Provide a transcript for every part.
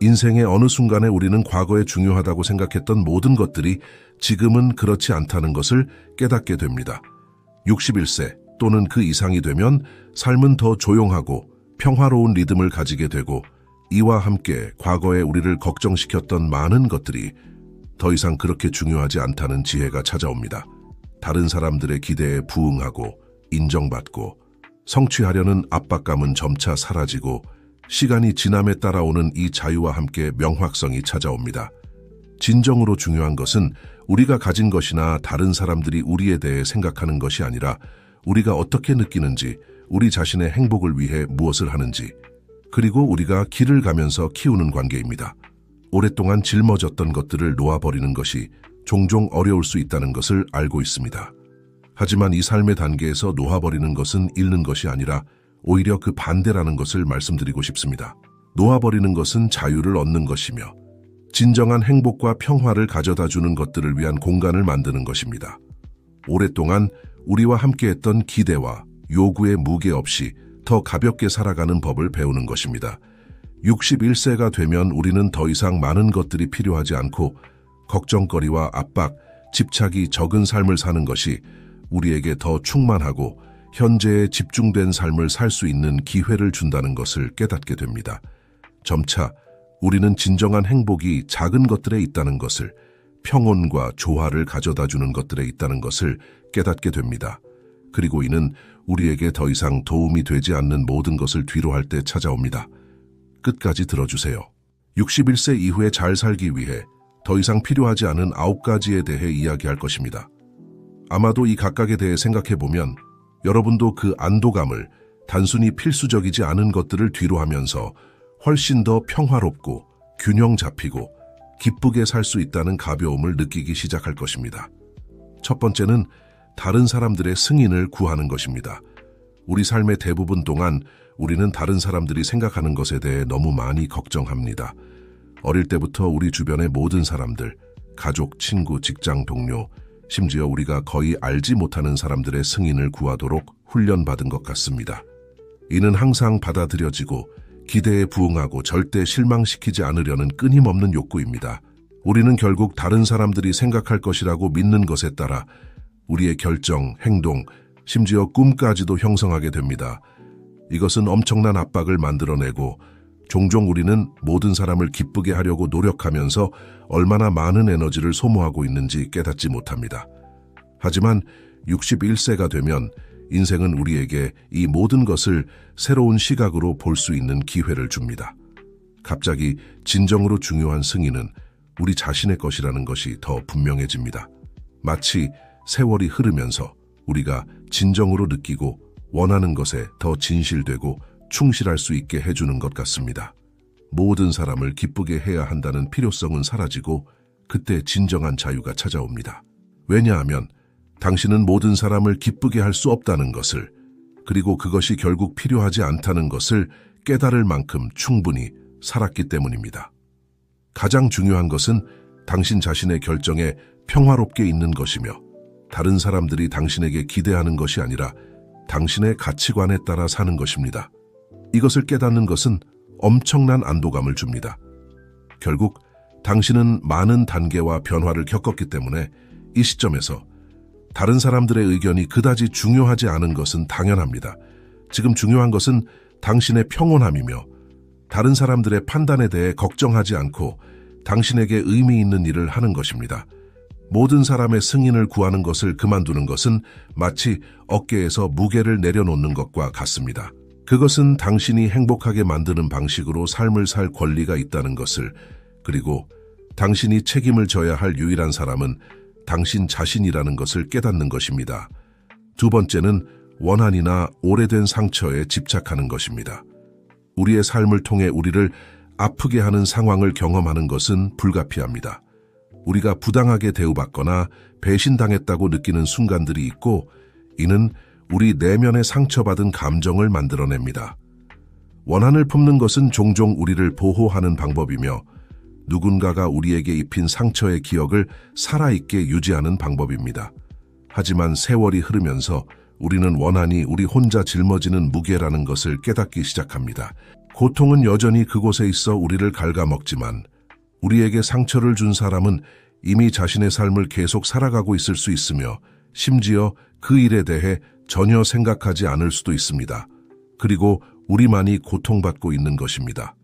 인생의 어느 순간에 우리는 과거에 중요하다고 생각했던 모든 것들이 지금은 그렇지 않다는 것을 깨닫게 됩니다. 61세 또는 그 이상이 되면 삶은 더 조용하고 평화로운 리듬을 가지게 되고, 이와 함께 과거에 우리를 걱정시켰던 많은 것들이 더 이상 그렇게 중요하지 않다는 지혜가 찾아옵니다. 다른 사람들의 기대에 부응하고 인정받고 성취하려는 압박감은 점차 사라지고, 시간이 지남에 따라오는 이 자유와 함께 명확성이 찾아옵니다. 진정으로 중요한 것은 우리가 가진 것이나 다른 사람들이 우리에 대해 생각하는 것이 아니라 우리가 어떻게 느끼는지, 우리 자신의 행복을 위해 무엇을 하는지, 그리고 우리가 길을 가면서 키우는 관계입니다. 오랫동안 짊어졌던 것들을 놓아버리는 것이 종종 어려울 수 있다는 것을 알고 있습니다. 하지만 이 삶의 단계에서 놓아버리는 것은 잃는 것이 아니라 오히려 그 반대라는 것을 말씀드리고 싶습니다. 놓아버리는 것은 자유를 얻는 것이며 진정한 행복과 평화를 가져다 주는 것들을 위한 공간을 만드는 것입니다. 오랫동안 우리와 함께했던 기대와 요구의 무게 없이 더 가볍게 살아가는 법을 배우는 것입니다. 61세가 되면 우리는 더 이상 많은 것들이 필요하지 않고 걱정거리와 압박, 집착이 적은 삶을 사는 것이 우리에게 더 충만하고 현재에 집중된 삶을 살 수 있는 기회를 준다는 것을 깨닫게 됩니다. 점차 우리는 진정한 행복이 작은 것들에 있다는 것을, 평온과 조화를 가져다 주는 것들에 있다는 것을 깨닫게 됩니다. 그리고 이는 우리에게 더 이상 도움이 되지 않는 모든 것을 뒤로할 때 찾아옵니다. 끝까지 들어주세요. 61세 이후에 잘 살기 위해 더 이상 필요하지 않은 9가지에 대해 이야기할 것입니다. 아마도 이 각각에 대해 생각해보면 여러분도 그 안도감을, 단순히 필수적이지 않은 것들을 뒤로하면서 훨씬 더 평화롭고 균형 잡히고 기쁘게 살 수 있다는 가벼움을 느끼기 시작할 것입니다. 첫 번째는 다른 사람들의 승인을 구하는 것입니다. 우리 삶의 대부분 동안 우리는 다른 사람들이 생각하는 것에 대해 너무 많이 걱정합니다. 어릴 때부터 우리 주변의 모든 사람들, 가족, 친구, 직장 동료, 심지어 우리가 거의 알지 못하는 사람들의 승인을 구하도록 훈련받은 것 같습니다. 이는 항상 받아들여지고 기대에 부응하고 절대 실망시키지 않으려는 끊임없는 욕구입니다. 우리는 결국 다른 사람들이 생각할 것이라고 믿는 것에 따라 우리의 결정, 행동, 심지어 꿈까지도 형성하게 됩니다. 이것은 엄청난 압박을 만들어내고, 종종 우리는 모든 사람을 기쁘게 하려고 노력하면서 얼마나 많은 에너지를 소모하고 있는지 깨닫지 못합니다. 하지만 61세가 되면 인생은 우리에게 이 모든 것을 새로운 시각으로 볼 수 있는 기회를 줍니다. 갑자기 진정으로 중요한 승인은 우리 자신의 것이라는 것이 더 분명해집니다. 마치 세월이 흐르면서 우리가 진정으로 느끼고 원하는 것에 더 진실되고 충실할 수 있게 해주는 것 같습니다. 모든 사람을 기쁘게 해야 한다는 필요성은 사라지고 그때 진정한 자유가 찾아옵니다. 왜냐하면 당신은 모든 사람을 기쁘게 할 수 없다는 것을, 그리고 그것이 결국 필요하지 않다는 것을 깨달을 만큼 충분히 살았기 때문입니다. 가장 중요한 것은 당신 자신의 결정에 평화롭게 있는 것이며, 다른 사람들이 당신에게 기대하는 것이 아니라 당신의 가치관에 따라 사는 것입니다. 이것을 깨닫는 것은 엄청난 안도감을 줍니다. 결국 당신은 많은 단계와 변화를 겪었기 때문에 이 시점에서 다른 사람들의 의견이 그다지 중요하지 않은 것은 당연합니다. 지금 중요한 것은 당신의 평온함이며, 다른 사람들의 판단에 대해 걱정하지 않고 당신에게 의미 있는 일을 하는 것입니다. 모든 사람의 승인을 구하는 것을 그만두는 것은 마치 어깨에서 무게를 내려놓는 것과 같습니다. 그것은 당신이 행복하게 만드는 방식으로 삶을 살 권리가 있다는 것을, 그리고 당신이 책임을 져야 할 유일한 사람은 당신 자신이라는 것을 깨닫는 것입니다. 두 번째는 원한이나 오래된 상처에 집착하는 것입니다. 우리의 삶을 통해 우리를 아프게 하는 상황을 경험하는 것은 불가피합니다. 우리가 부당하게 대우받거나 배신당했다고 느끼는 순간들이 있고, 이는 우리 내면에 상처받은 감정을 만들어냅니다. 원한을 품는 것은 종종 우리를 보호하는 방법이며, 누군가가 우리에게 입힌 상처의 기억을 살아있게 유지하는 방법입니다. 하지만 세월이 흐르면서 우리는 원한이 우리 혼자 짊어지는 무게라는 것을 깨닫기 시작합니다. 고통은 여전히 그곳에 있어 우리를 갉아먹지만 우리에게 상처를 준 사람은 이미 자신의 삶을 계속 살아가고 있을 수 있으며 심지어 그 일에 대해 전혀 생각하지 않을 수도 있습니다. 그리고 우리만이 고통받고 있는 것입니다.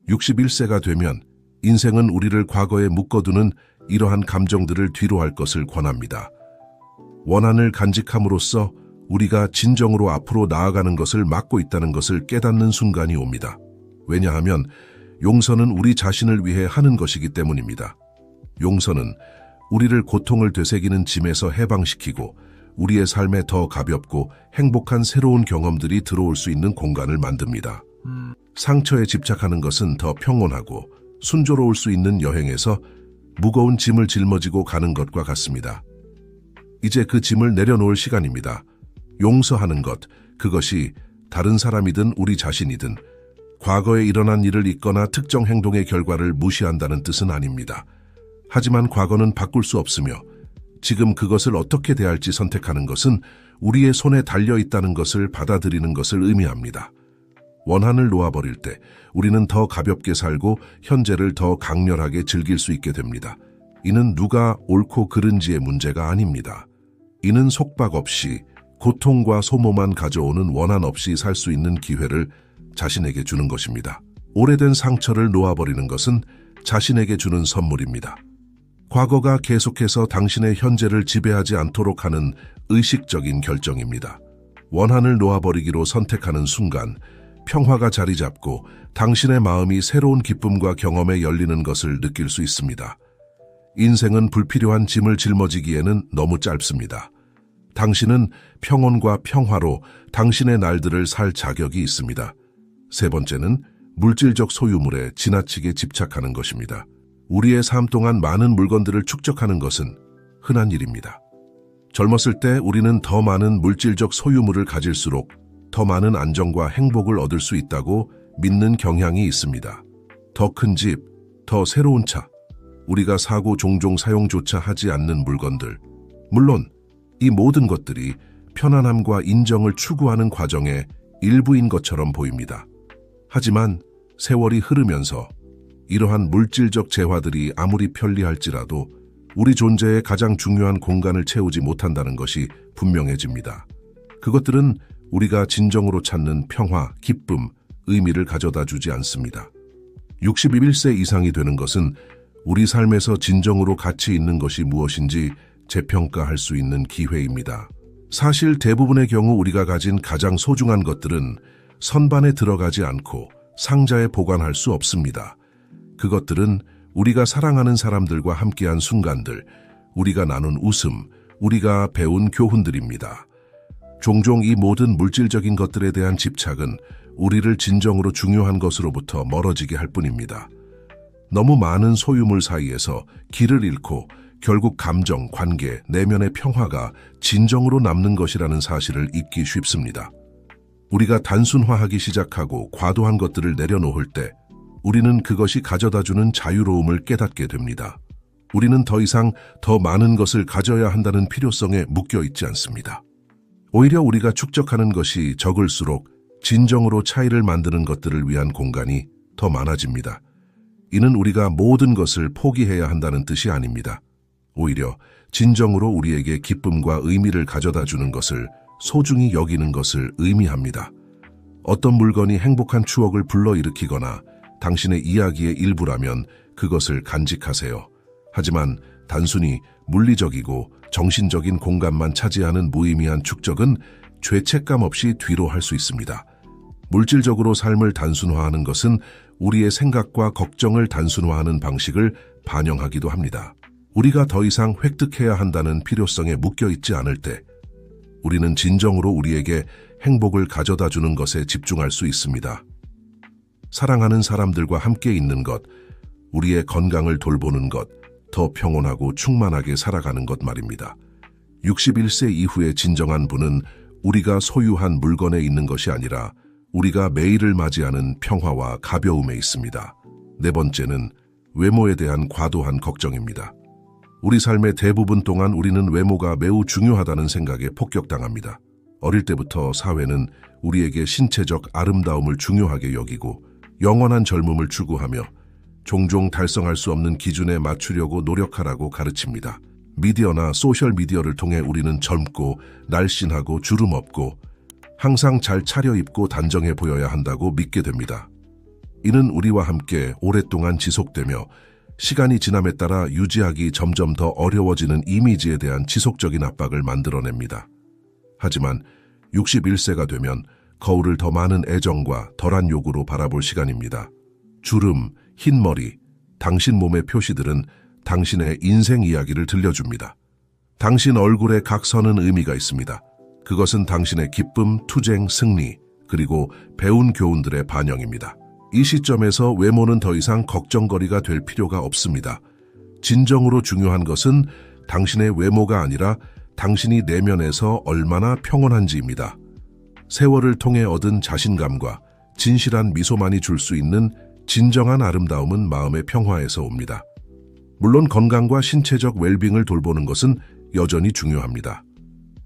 61세가 되면 인생은 우리를 과거에 묶어두는 이러한 감정들을 뒤로할 것을 권합니다. 원한을 간직함으로써 우리가 진정으로 앞으로 나아가는 것을 막고 있다는 것을 깨닫는 순간이 옵니다. 왜냐하면 용서는 우리 자신을 위해 하는 것이기 때문입니다. 용서는 우리를 고통을 되새기는 짐에서 해방시키고 우리의 삶에 더 가볍고 행복한 새로운 경험들이 들어올 수 있는 공간을 만듭니다. 상처에 집착하는 것은 더 평온하고 순조로울 수 있는 여행에서 무거운 짐을 짊어지고 가는 것과 같습니다. 이제 그 짐을 내려놓을 시간입니다. 용서하는 것, 그것이 다른 사람이든 우리 자신이든 과거에 일어난 일을 잊거나 특정 행동의 결과를 무시한다는 뜻은 아닙니다. 하지만 과거는 바꿀 수 없으며 지금 그것을 어떻게 대할지 선택하는 것은 우리의 손에 달려 있다는 것을 받아들이는 것을 의미합니다. 원한을 놓아버릴 때 우리는 더 가볍게 살고 현재를 더 강렬하게 즐길 수 있게 됩니다. 이는 누가 옳고 그른지의 문제가 아닙니다. 이는 속박 없이 고통과 소모만 가져오는 원한 없이 살 수 있는 기회를 자신에게 주는 것입니다. 오래된 상처를 놓아버리는 것은 자신에게 주는 선물입니다. 과거가 계속해서 당신의 현재를 지배하지 않도록 하는 의식적인 결정입니다. 원한을 놓아버리기로 선택하는 순간 평화가 자리 잡고 당신의 마음이 새로운 기쁨과 경험에 열리는 것을 느낄 수 있습니다. 인생은 불필요한 짐을 짊어지기에는 너무 짧습니다. 당신은 평온과 평화로 당신의 날들을 살 자격이 있습니다. 세 번째는 물질적 소유물에 지나치게 집착하는 것입니다. 우리의 삶 동안 많은 물건들을 축적하는 것은 흔한 일입니다. 젊었을 때 우리는 더 많은 물질적 소유물을 가질수록 더 많은 안정과 행복을 얻을 수 있다고 믿는 경향이 있습니다. 더 큰 집, 더 새로운 차, 우리가 사고 종종 사용조차 하지 않는 물건들. 물론 이 모든 것들이 편안함과 인정을 추구하는 과정의 일부인 것처럼 보입니다. 하지만 세월이 흐르면서 이러한 물질적 재화들이 아무리 편리할지라도 우리 존재의 가장 중요한 공간을 채우지 못한다는 것이 분명해집니다. 그것들은 우리가 진정으로 찾는 평화, 기쁨, 의미를 가져다 주지 않습니다. 61세 이상이 되는 것은 우리 삶에서 진정으로 가치 있는 것이 무엇인지 재평가할 수 있는 기회입니다. 사실 대부분의 경우 우리가 가진 가장 소중한 것들은 선반에 들어가지 않고 상자에 보관할 수 없습니다. 그것들은 우리가 사랑하는 사람들과 함께한 순간들, 우리가 나눈 웃음, 우리가 배운 교훈들입니다. 종종 이 모든 물질적인 것들에 대한 집착은 우리를 진정으로 중요한 것으로부터 멀어지게 할 뿐입니다. 너무 많은 소유물 사이에서 길을 잃고 결국 감정, 관계, 내면의 평화가 진정으로 남는 것이라는 사실을 잊기 쉽습니다. 우리가 단순화하기 시작하고 과도한 것들을 내려놓을 때 우리는 그것이 가져다주는 자유로움을 깨닫게 됩니다. 우리는 더 이상 더 많은 것을 가져야 한다는 필요성에 묶여 있지 않습니다. 오히려 우리가 축적하는 것이 적을수록 진정으로 차이를 만드는 것들을 위한 공간이 더 많아집니다. 이는 우리가 모든 것을 포기해야 한다는 뜻이 아닙니다. 오히려 진정으로 우리에게 기쁨과 의미를 가져다 주는 것을 소중히 여기는 것을 의미합니다. 어떤 물건이 행복한 추억을 불러일으키거나 당신의 이야기의 일부라면 그것을 간직하세요. 하지만 단순히 물리적이고 정신적인 공간만 차지하는 무의미한 축적은 죄책감 없이 뒤로 할 수 있습니다. 물질적으로 삶을 단순화하는 것은 우리의 생각과 걱정을 단순화하는 방식을 반영하기도 합니다. 우리가 더 이상 획득해야 한다는 필요성에 묶여 있지 않을 때 우리는 진정으로 우리에게 행복을 가져다 주는 것에 집중할 수 있습니다. 사랑하는 사람들과 함께 있는 것, 우리의 건강을 돌보는 것, 더 평온하고 충만하게 살아가는 것 말입니다. 61세 이후의 진정한 부는 우리가 소유한 물건에 있는 것이 아니라 우리가 매일을 맞이하는 평화와 가벼움에 있습니다. 네 번째는 외모에 대한 과도한 걱정입니다. 우리 삶의 대부분 동안 우리는 외모가 매우 중요하다는 생각에 폭격당합니다. 어릴 때부터 사회는 우리에게 신체적 아름다움을 중요하게 여기고 영원한 젊음을 추구하며 종종 달성할 수 없는 기준에 맞추려고 노력하라고 가르칩니다. 미디어나 소셜미디어를 통해 우리는 젊고 날씬하고 주름 없고 항상 잘 차려입고 단정해 보여야 한다고 믿게 됩니다. 이는 우리와 함께 오랫동안 지속되며 시간이 지남에 따라 유지하기 점점 더 어려워지는 이미지에 대한 지속적인 압박을 만들어냅니다. 하지만 61세가 되면 거울을 더 많은 애정과 덜한 요구로 바라볼 시간입니다. 주름, 흰 머리, 당신 몸의 표시들은 당신의 인생 이야기를 들려줍니다. 당신 얼굴에 각 선은 의미가 있습니다. 그것은 당신의 기쁨, 투쟁, 승리, 그리고 배운 교훈들의 반영입니다. 이 시점에서 외모는 더 이상 걱정거리가 될 필요가 없습니다. 진정으로 중요한 것은 당신의 외모가 아니라 당신이 내면에서 얼마나 평온한지입니다. 세월을 통해 얻은 자신감과 진실한 미소만이 줄 수 있는 진정한 아름다움은 마음의 평화에서 옵니다. 물론 건강과 신체적 웰빙을 돌보는 것은 여전히 중요합니다.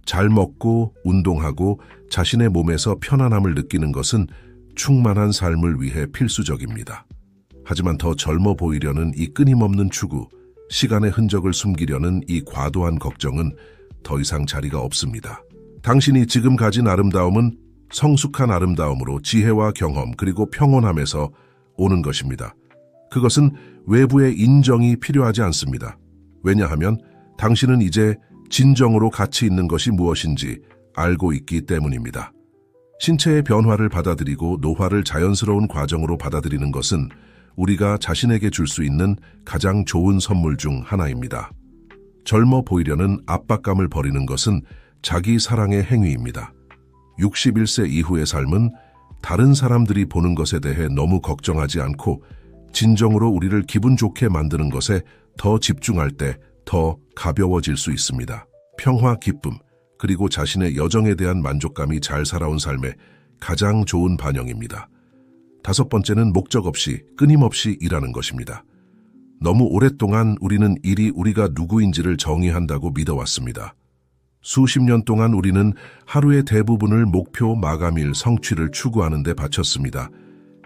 잘 먹고 운동하고 자신의 몸에서 편안함을 느끼는 것은 충만한 삶을 위해 필수적입니다. 하지만 더 젊어 보이려는 이 끊임없는 추구, 시간의 흔적을 숨기려는 이 과도한 걱정은 더 이상 자리가 없습니다. 당신이 지금 가진 아름다움은 성숙한 아름다움으로 지혜와 경험 그리고 평온함에서 오는 것입니다. 그것은 외부의 인정이 필요하지 않습니다. 왜냐하면 당신은 이제 진정으로 가치 있는 것이 무엇인지 알고 있기 때문입니다. 신체의 변화를 받아들이고 노화를 자연스러운 과정으로 받아들이는 것은 우리가 자신에게 줄 수 있는 가장 좋은 선물 중 하나입니다. 젊어 보이려는 압박감을 버리는 것은 자기 사랑의 행위입니다. 61세 이후의 삶은 다른 사람들이 보는 것에 대해 너무 걱정하지 않고 진정으로 우리를 기분 좋게 만드는 것에 더 집중할 때 더 가벼워질 수 있습니다. 평화, 기쁨, 그리고 자신의 여정에 대한 만족감이 잘 살아온 삶의 가장 좋은 반영입니다. 다섯 번째는 목적 없이 끊임없이 일하는 것입니다. 너무 오랫동안 우리는 일이 우리가 누구인지를 정의한다고 믿어왔습니다. 수십 년 동안 우리는 하루의 대부분을 목표, 마감일, 성취를 추구하는 데 바쳤습니다.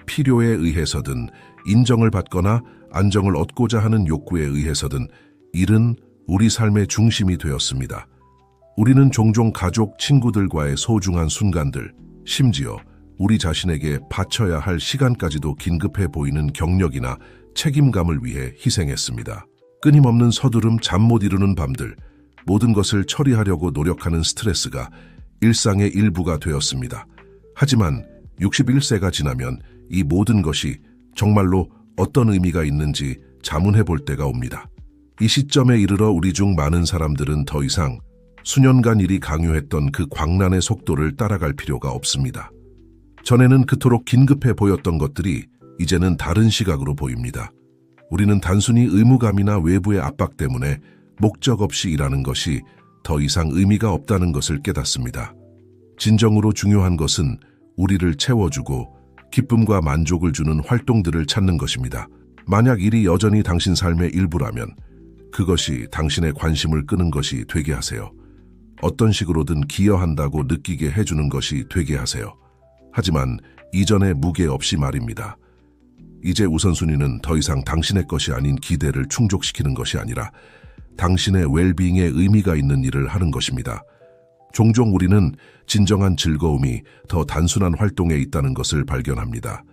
필요에 의해서든 인정을 받거나 안정을 얻고자 하는 욕구에 의해서든 일은 우리 삶의 중심이 되었습니다. 우리는 종종 가족, 친구들과의 소중한 순간들, 심지어 우리 자신에게 바쳐야 할 시간까지도 긴급해 보이는 경력이나 책임감을 위해 희생했습니다. 끊임없는 서두름, 잠 못 이루는 밤들, 모든 것을 처리하려고 노력하는 스트레스가 일상의 일부가 되었습니다. 하지만 61세가 지나면 이 모든 것이 정말로 어떤 의미가 있는지 자문해 볼 때가 옵니다. 이 시점에 이르러 우리 중 많은 사람들은 더 이상 수년간 일이 강요했던 그 광란의 속도를 따라갈 필요가 없습니다. 전에는 그토록 긴급해 보였던 것들이 이제는 다른 시각으로 보입니다. 우리는 단순히 의무감이나 외부의 압박 때문에 목적 없이 일하는 것이 더 이상 의미가 없다는 것을 깨닫습니다. 진정으로 중요한 것은 우리를 채워주고 기쁨과 만족을 주는 활동들을 찾는 것입니다. 만약 일이 여전히 당신 삶의 일부라면 그것이 당신의 관심을 끄는 것이 되게 하세요. 어떤 식으로든 기여한다고 느끼게 해주는 것이 되게 하세요. 하지만 이전의 무게 없이 말입니다. 이제 우선순위는 더 이상 당신의 것이 아닌 기대를 충족시키는 것이 아니라 당신의 웰빙에 의미가 있는 일을 하는 것입니다. 종종 우리는 진정한 즐거움이 더 단순한 활동에 있다는 것을 발견합니다.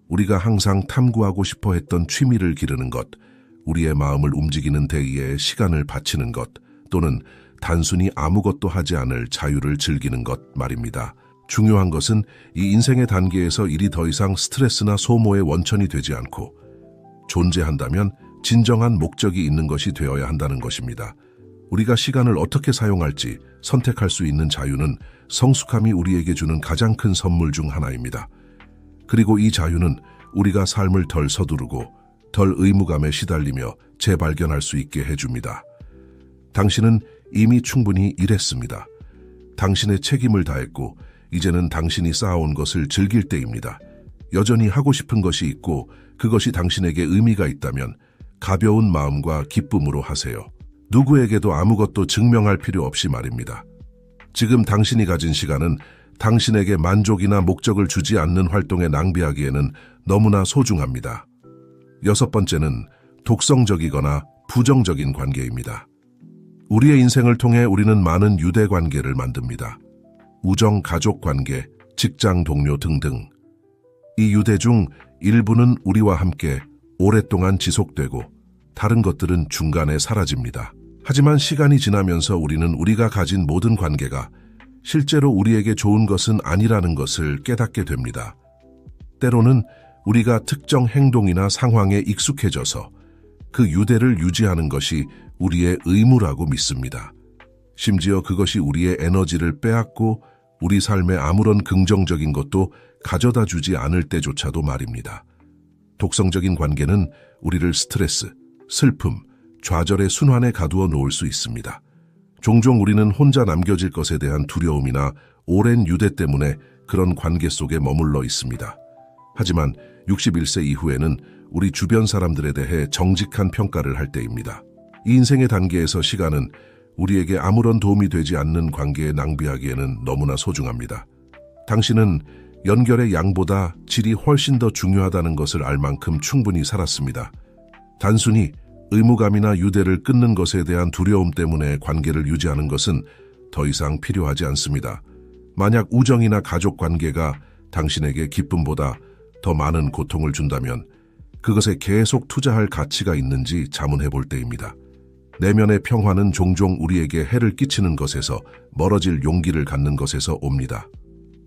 우리가 항상 탐구하고 싶어 했던 취미를 기르는 것, 우리의 마음을 움직이는 데에 시간을 바치는 것, 또는 단순히 아무것도 하지 않을 자유를 즐기는 것 말입니다. 중요한 것은 이 인생의 단계에서 일이 더 이상 스트레스나 소모의 원천이 되지 않고 존재한다면 진정한 목적이 있는 것이 되어야 한다는 것입니다. 우리가 시간을 어떻게 사용할지 선택할 수 있는 자유는 성숙함이 우리에게 주는 가장 큰 선물 중 하나입니다. 그리고 이 자유는 우리가 삶을 덜 서두르고 덜 의무감에 시달리며 재발견할 수 있게 해줍니다. 당신은 이미 충분히 일했습니다. 당신의 책임을 다했고 이제는 당신이 쌓아온 것을 즐길 때입니다. 여전히 하고 싶은 것이 있고 그것이 당신에게 의미가 있다면 가벼운 마음과 기쁨으로 하세요. 누구에게도 아무것도 증명할 필요 없이 말입니다. 지금 당신이 가진 시간은 당신에게 만족이나 목적을 주지 않는 활동에 낭비하기에는 너무나 소중합니다. 여섯 번째는 독성적이거나 부정적인 관계입니다. 우리의 인생을 통해 우리는 많은 유대 관계를 만듭니다. 우정, 가족 관계, 직장 동료 등등. 이 유대 중 일부는 우리와 함께 오랫동안 지속되고 다른 것들은 중간에 사라집니다. 하지만 시간이 지나면서 우리는 우리가 가진 모든 관계가 실제로 우리에게 좋은 것은 아니라는 것을 깨닫게 됩니다. 때로는 우리가 특정 행동이나 상황에 익숙해져서 그 유대를 유지하는 것이 우리의 의무라고 믿습니다. 심지어 그것이 우리의 에너지를 빼앗고 우리 삶에 아무런 긍정적인 것도 가져다 주지 않을 때조차도 말입니다. 독성적인 관계는 우리를 스트레스, 슬픔, 좌절의 순환에 가두어 놓을 수 있습니다. 종종 우리는 혼자 남겨질 것에 대한 두려움이나 오랜 유대 때문에 그런 관계 속에 머물러 있습니다. 하지만 61세 이후에는 우리 주변 사람들에 대해 정직한 평가를 할 때입니다. 이 인생의 단계에서 시간은 우리에게 아무런 도움이 되지 않는 관계에 낭비하기에는 너무나 소중합니다. 당신은 연결의 양보다 질이 훨씬 더 중요하다는 것을 알 만큼 충분히 살았습니다. 단순히 의무감이나 유대를 끊는 것에 대한 두려움 때문에 관계를 유지하는 것은 더 이상 필요하지 않습니다. 만약 우정이나 가족 관계가 당신에게 기쁨보다 더 많은 고통을 준다면 그것에 계속 투자할 가치가 있는지 자문해 볼 때입니다. 내면의 평화는 종종 우리에게 해를 끼치는 것에서 멀어질 용기를 갖는 것에서 옵니다.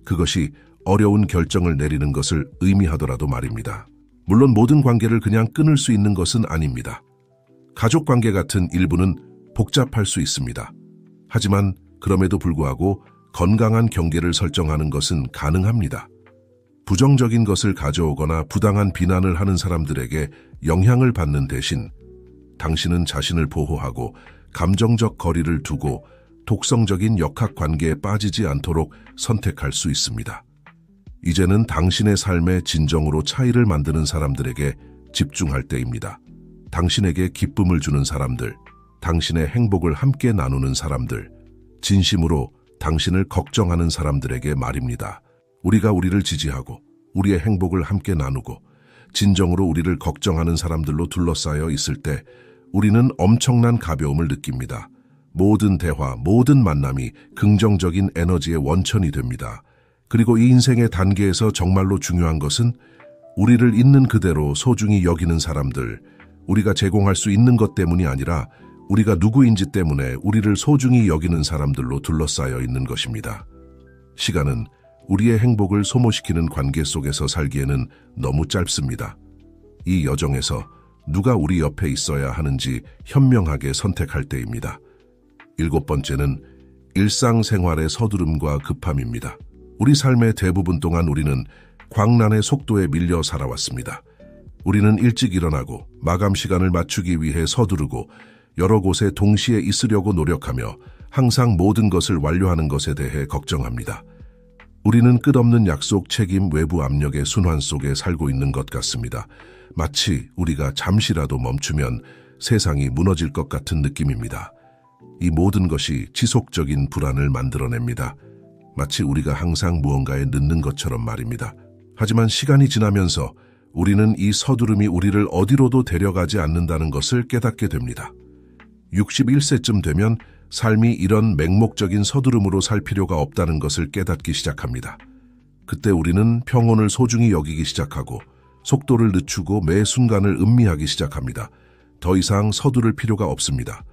그것이 어려운 결정을 내리는 것을 의미하더라도 말입니다. 물론 모든 관계를 그냥 끊을 수 있는 것은 아닙니다. 가족 관계 같은 일부는 복잡할 수 있습니다. 하지만 그럼에도 불구하고 건강한 경계를 설정하는 것은 가능합니다. 부정적인 것을 가져오거나 부당한 비난을 하는 사람들에게 영향을 받는 대신 당신은 자신을 보호하고 감정적 거리를 두고 독성적인 역학관계에 빠지지 않도록 선택할 수 있습니다. 이제는 당신의 삶에 진정으로 차이를 만드는 사람들에게 집중할 때입니다. 당신에게 기쁨을 주는 사람들, 당신의 행복을 함께 나누는 사람들, 진심으로 당신을 걱정하는 사람들에게 말입니다. 우리가 우리를 지지하고 우리의 행복을 함께 나누고 진정으로 우리를 걱정하는 사람들로 둘러싸여 있을 때 우리는 엄청난 가벼움을 느낍니다. 모든 대화, 모든 만남이 긍정적인 에너지의 원천이 됩니다. 그리고 이 인생의 단계에서 정말로 중요한 것은 우리를 있는 그대로 소중히 여기는 사람들, 우리가 제공할 수 있는 것 때문이 아니라 우리가 누구인지 때문에 우리를 소중히 여기는 사람들로 둘러싸여 있는 것입니다. 시간은 우리의 행복을 소모시키는 관계 속에서 살기에는 너무 짧습니다. 이 여정에서 누가 우리 옆에 있어야 하는지 현명하게 선택할 때입니다. 일곱 번째는 일상생활의 서두름과 급함입니다. 우리 삶의 대부분 동안 우리는 광란의 속도에 밀려 살아왔습니다. 우리는 일찍 일어나고 마감 시간을 맞추기 위해 서두르고 여러 곳에 동시에 있으려고 노력하며 항상 모든 것을 완료하는 것에 대해 걱정합니다. 우리는 끝없는 약속, 책임, 외부 압력의 순환 속에 살고 있는 것 같습니다. 마치 우리가 잠시라도 멈추면 세상이 무너질 것 같은 느낌입니다. 이 모든 것이 지속적인 불안을 만들어냅니다. 마치 우리가 항상 무언가에 늦는 것처럼 말입니다. 하지만 시간이 지나면서 우리는 이 서두름이 우리를 어디로도 데려가지 않는다는 것을 깨닫게 됩니다. 61세쯤 되면 삶이 이런 맹목적인 서두름으로 살 필요가 없다는 것을 깨닫기 시작합니다. 그때 우리는 평온을 소중히 여기기 시작하고 속도를 늦추고 매 순간을 음미하기 시작합니다. 더 이상 서두를 필요가 없습니다.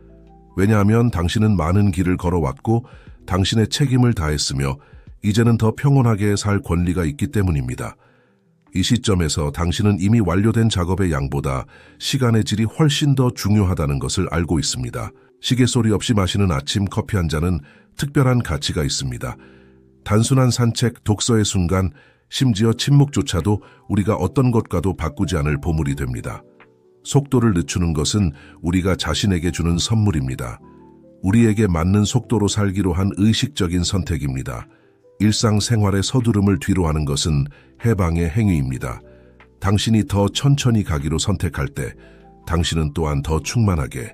왜냐하면 당신은 많은 길을 걸어왔고 당신의 책임을 다했으며 이제는 더 평온하게 살 권리가 있기 때문입니다. 이 시점에서 당신은 이미 완료된 작업의 양보다 시간의 질이 훨씬 더 중요하다는 것을 알고 있습니다. 시계 소리 없이 마시는 아침 커피 한 잔은 특별한 가치가 있습니다. 단순한 산책, 독서의 순간, 심지어 침묵조차도 우리가 어떤 것과도 바꾸지 않을 보물이 됩니다. 속도를 늦추는 것은 우리가 자신에게 주는 선물입니다. 우리에게 맞는 속도로 살기로 한 의식적인 선택입니다. 일상생활의 서두름을 뒤로 하는 것은 해방의 행위입니다. 당신이 더 천천히 가기로 선택할 때 당신은 또한 더 충만하게,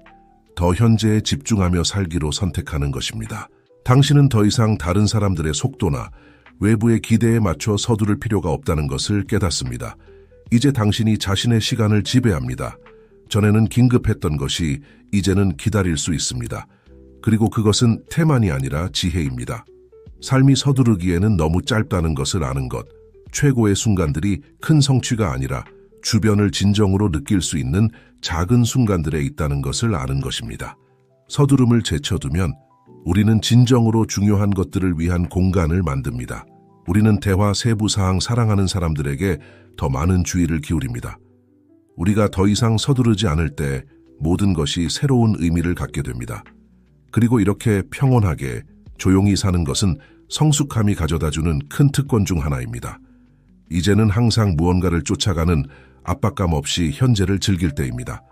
더 현재에 집중하며 살기로 선택하는 것입니다. 당신은 더 이상 다른 사람들의 속도나 외부의 기대에 맞춰 서두를 필요가 없다는 것을 깨닫습니다. 이제 당신이 자신의 시간을 지배합니다. 전에는 긴급했던 것이 이제는 기다릴 수 있습니다. 그리고 그것은 태만이 아니라 지혜입니다. 삶이 서두르기에는 너무 짧다는 것을 아는 것, 최고의 순간들이 큰 성취가 아니라 주변을 진정으로 느낄 수 있는 작은 순간들에 있다는 것을 아는 것입니다. 서두름을 제쳐두면 우리는 진정으로 중요한 것들을 위한 공간을 만듭니다. 우리는 대화 세부사항 사랑하는 사람들에게 더 많은 주의를 기울입니다. 우리가 더 이상 서두르지 않을 때 모든 것이 새로운 의미를 갖게 됩니다. 그리고 이렇게 평온하게 조용히 사는 것은 성숙함이 가져다주는 큰 특권 중 하나입니다. 이제는 항상 무언가를 쫓아가는 압박감 없이 현재를 즐길 때입니다.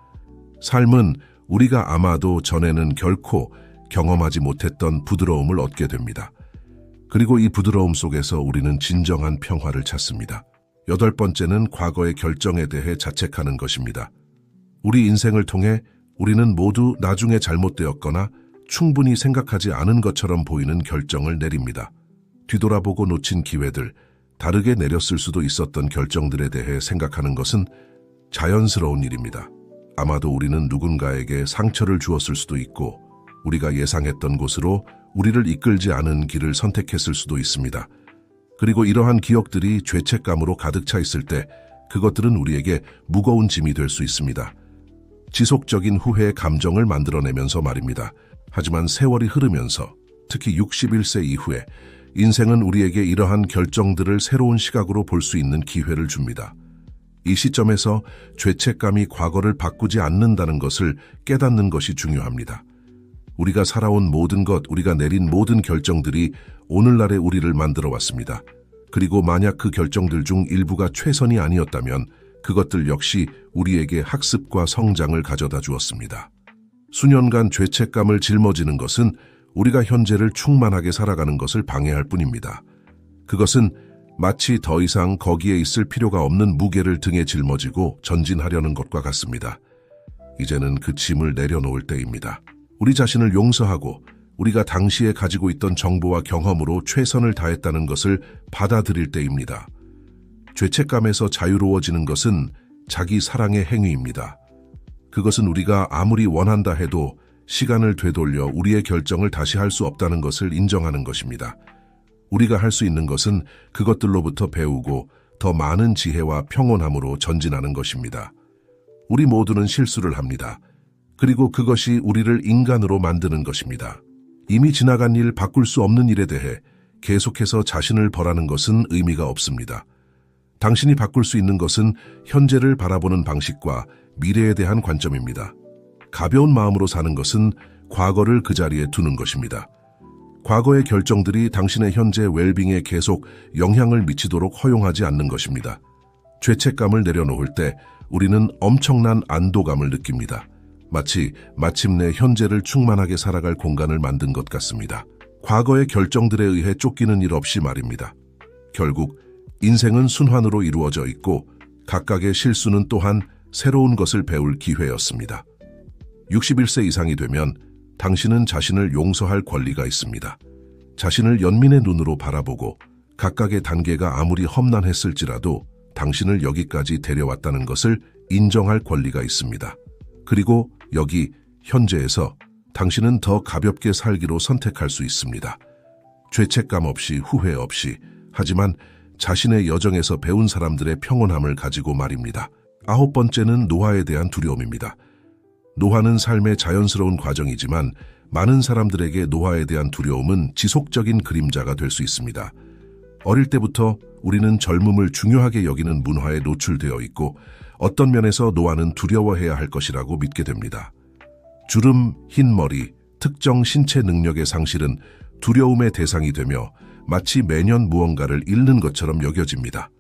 삶은 우리가 아마도 전에는 결코 경험하지 못했던 부드러움을 얻게 됩니다. 그리고 이 부드러움 속에서 우리는 진정한 평화를 찾습니다. 8번째는 과거의 결정에 대해 자책하는 것입니다. 우리 인생을 통해 우리는 모두 나중에 잘못되었거나 충분히 생각하지 않은 것처럼 보이는 결정을 내립니다. 뒤돌아보고 놓친 기회들, 다르게 내렸을 수도 있었던 결정들에 대해 생각하는 것은 자연스러운 일입니다. 아마도 우리는 누군가에게 상처를 주었을 수도 있고 우리가 예상했던 곳으로 우리를 이끌지 않은 길을 선택했을 수도 있습니다. 그리고 이러한 기억들이 죄책감으로 가득 차 있을 때 그것들은 우리에게 무거운 짐이 될 수 있습니다. 지속적인 후회의 감정을 만들어내면서 말입니다. 하지만 세월이 흐르면서 특히 61세 이후에 인생은 우리에게 이러한 결정들을 새로운 시각으로 볼 수 있는 기회를 줍니다. 이 시점에서 죄책감이 과거를 바꾸지 않는다는 것을 깨닫는 것이 중요합니다. 우리가 살아온 모든 것, 우리가 내린 모든 결정들이 오늘날의 우리를 만들어 왔습니다. 그리고 만약 그 결정들 중 일부가 최선이 아니었다면 그것들 역시 우리에게 학습과 성장을 가져다 주었습니다. 수년간 죄책감을 짊어지는 것은 우리가 현재를 충만하게 살아가는 것을 방해할 뿐입니다. 그것은 마치 더 이상 거기에 있을 필요가 없는 무게를 등에 짊어지고 전진하려는 것과 같습니다. 이제는 그 짐을 내려놓을 때입니다. 우리 자신을 용서하고 우리가 당시에 가지고 있던 정보와 경험으로 최선을 다했다는 것을 받아들일 때입니다. 죄책감에서 자유로워지는 것은 자기 사랑의 행위입니다. 그것은 우리가 아무리 원한다 해도 시간을 되돌려 우리의 결정을 다시 할 수 없다는 것을 인정하는 것입니다. 우리가 할 수 있는 것은 그것들로부터 배우고 더 많은 지혜와 평온함으로 전진하는 것입니다. 우리 모두는 실수를 합니다. 그리고 그것이 우리를 인간으로 만드는 것입니다. 이미 지나간 일, 바꿀 수 없는 일에 대해 계속해서 자신을 벌하는 것은 의미가 없습니다. 당신이 바꿀 수 있는 것은 현재를 바라보는 방식과 미래에 대한 관점입니다. 가벼운 마음으로 사는 것은 과거를 그 자리에 두는 것입니다. 과거의 결정들이 당신의 현재 웰빙에 계속 영향을 미치도록 허용하지 않는 것입니다. 죄책감을 내려놓을 때 우리는 엄청난 안도감을 느낍니다. 마치 마침내 현재를 충만하게 살아갈 공간을 만든 것 같습니다. 과거의 결정들에 의해 쫓기는 일 없이 말입니다. 결국 인생은 순환으로 이루어져 있고 각각의 실수는 또한 새로운 것을 배울 기회였습니다. 61세 이상이 되면 당신은 자신을 용서할 권리가 있습니다. 자신을 연민의 눈으로 바라보고 각각의 단계가 아무리 험난했을지라도 당신을 여기까지 데려왔다는 것을 인정할 권리가 있습니다. 그리고 여기 현재에서 당신은 더 가볍게 살기로 선택할 수 있습니다. 죄책감 없이, 후회 없이, 하지만 자신의 여정에서 배운 사람들의 평온함을 가지고 말입니다. 9번째는 노화에 대한 두려움입니다. 노화는 삶의 자연스러운 과정이지만 많은 사람들에게 노화에 대한 두려움은 지속적인 그림자가 될 수 있습니다. 어릴 때부터 우리는 젊음을 중요하게 여기는 문화에 노출되어 있고 어떤 면에서 노화는 두려워해야 할 것이라고 믿게 됩니다. 주름, 흰 머리, 특정 신체 능력의 상실은 두려움의 대상이 되며 마치 매년 무언가를 잃는 것처럼 여겨집니다.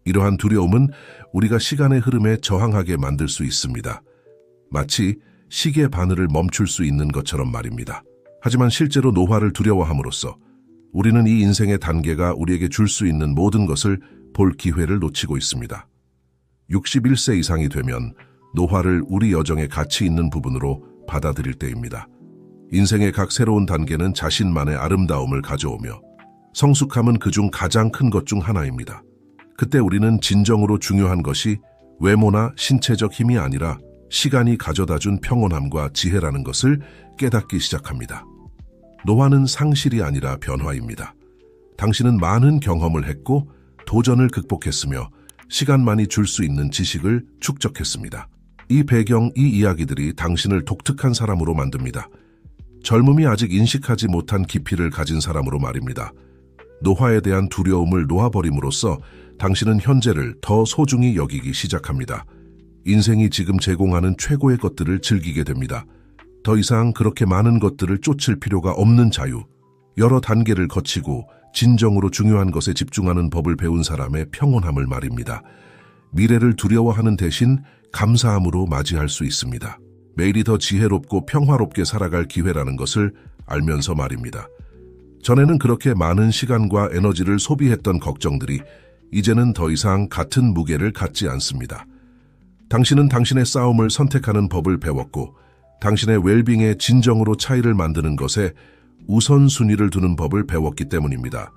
이러한 두려움은 우리가 시간의 흐름에 저항하게 만들 수 있습니다. 마치 시계 바늘을 멈출 수 있는 것처럼 말입니다. 하지만 실제로 노화를 두려워함으로써 우리는 이 인생의 단계가 우리에게 줄 수 있는 모든 것을 볼 기회를 놓치고 있습니다. 61세 이상이 되면 노화를 우리 여정의 가치 있는 부분으로 받아들일 때입니다. 인생의 각 새로운 단계는 자신만의 아름다움을 가져오며 성숙함은 그중 가장 큰 것 중 하나입니다. 그때 우리는 진정으로 중요한 것이 외모나 신체적 힘이 아니라 시간이 가져다준 평온함과 지혜라는 것을 깨닫기 시작합니다. 노화는 상실이 아니라 변화입니다. 당신은 많은 경험을 했고 도전을 극복했으며 시간만이 줄 수 있는 지식을 축적했습니다. 이 배경, 이 이야기들이 당신을 독특한 사람으로 만듭니다. 젊음이 아직 인식하지 못한 깊이를 가진 사람으로 말입니다. 노화에 대한 두려움을 놓아버림으로써 당신은 현재를 더 소중히 여기기 시작합니다. 인생이 지금 제공하는 최고의 것들을 즐기게 됩니다. 더 이상 그렇게 많은 것들을 쫓을 필요가 없는 자유, 여러 단계를 거치고 진정으로 중요한 것에 집중하는 법을 배운 사람의 평온함을 말입니다. 미래를 두려워하는 대신 감사함으로 맞이할 수 있습니다. 매일이 더 지혜롭고 평화롭게 살아갈 기회라는 것을 알면서 말입니다. 전에는 그렇게 많은 시간과 에너지를 소비했던 걱정들이 이제는 더 이상 같은 무게를 갖지 않습니다. 당신은 당신의 싸움을 선택하는 법을 배웠고 당신의 웰빙에 진정으로 차이를 만드는 것에 우선순위를 두는 법을 배웠기 때문입니다.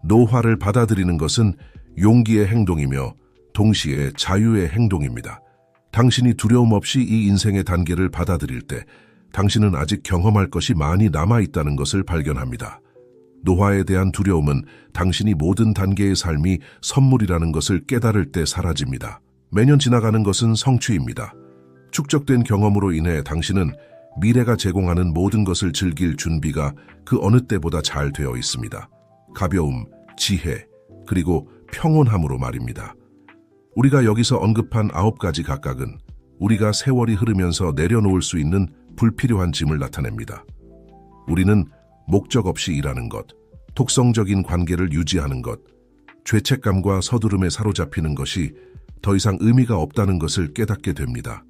노화를 받아들이는 것은 용기의 행동이며 동시에 자유의 행동입니다. 당신이 두려움 없이 이 인생의 단계를 받아들일 때 당신은 아직 경험할 것이 많이 남아있다는 것을 발견합니다. 노화에 대한 두려움은 당신이 모든 단계의 삶이 선물이라는 것을 깨달을 때 사라집니다. 매년 지나가는 것은 성취입니다. 축적된 경험으로 인해 당신은 미래가 제공하는 모든 것을 즐길 준비가 그 어느 때보다 잘 되어 있습니다. 가벼움, 지혜, 그리고 평온함으로 말입니다. 우리가 여기서 언급한 9가지 각각은 우리가 세월이 흐르면서 내려놓을 수 있는 불필요한 짐을 나타냅니다. 우리는 목적 없이 일하는 것, 독성적인 관계를 유지하는 것, 죄책감과 서두름에 사로잡히는 것이 더 이상 의미가 없다는 것을 깨닫게 됩니다.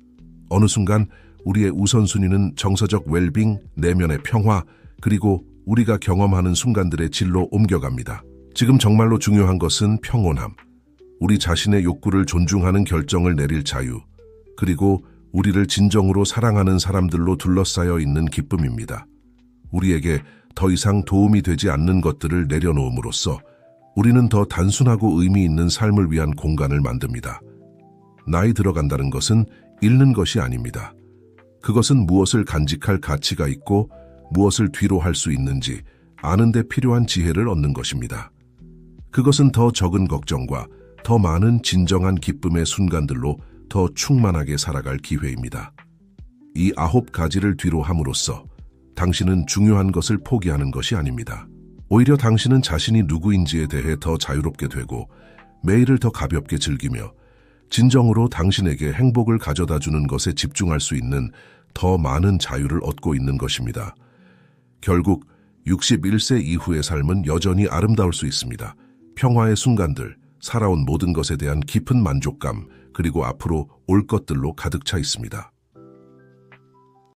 어느 순간 우리의 우선순위는 정서적 웰빙, 내면의 평화, 그리고 우리가 경험하는 순간들의 질로 옮겨갑니다. 지금 정말로 중요한 것은 평온함, 우리 자신의 욕구를 존중하는 결정을 내릴 자유, 그리고 우리를 진정으로 사랑하는 사람들로 둘러싸여 있는 기쁨입니다. 우리에게 더 이상 도움이 되지 않는 것들을 내려놓음으로써 우리는 더 단순하고 의미 있는 삶을 위한 공간을 만듭니다. 나이 들어간다는 것은 잃는 것이 아닙니다. 그것은 무엇을 간직할 가치가 있고 무엇을 뒤로 할 수 있는지 아는 데 필요한 지혜를 얻는 것입니다. 그것은 더 적은 걱정과 더 많은 진정한 기쁨의 순간들로 더 충만하게 살아갈 기회입니다. 이 9가지를 뒤로 함으로써 당신은 중요한 것을 포기하는 것이 아닙니다. 오히려 당신은 자신이 누구인지에 대해 더 자유롭게 되고 매일을 더 가볍게 즐기며 진정으로 당신에게 행복을 가져다주는 것에 집중할 수 있는 더 많은 자유를 얻고 있는 것입니다. 결국 61세 이후의 삶은 여전히 아름다울 수 있습니다. 평화의 순간들, 살아온 모든 것에 대한 깊은 만족감, 그리고 앞으로 올 것들로 가득 차 있습니다.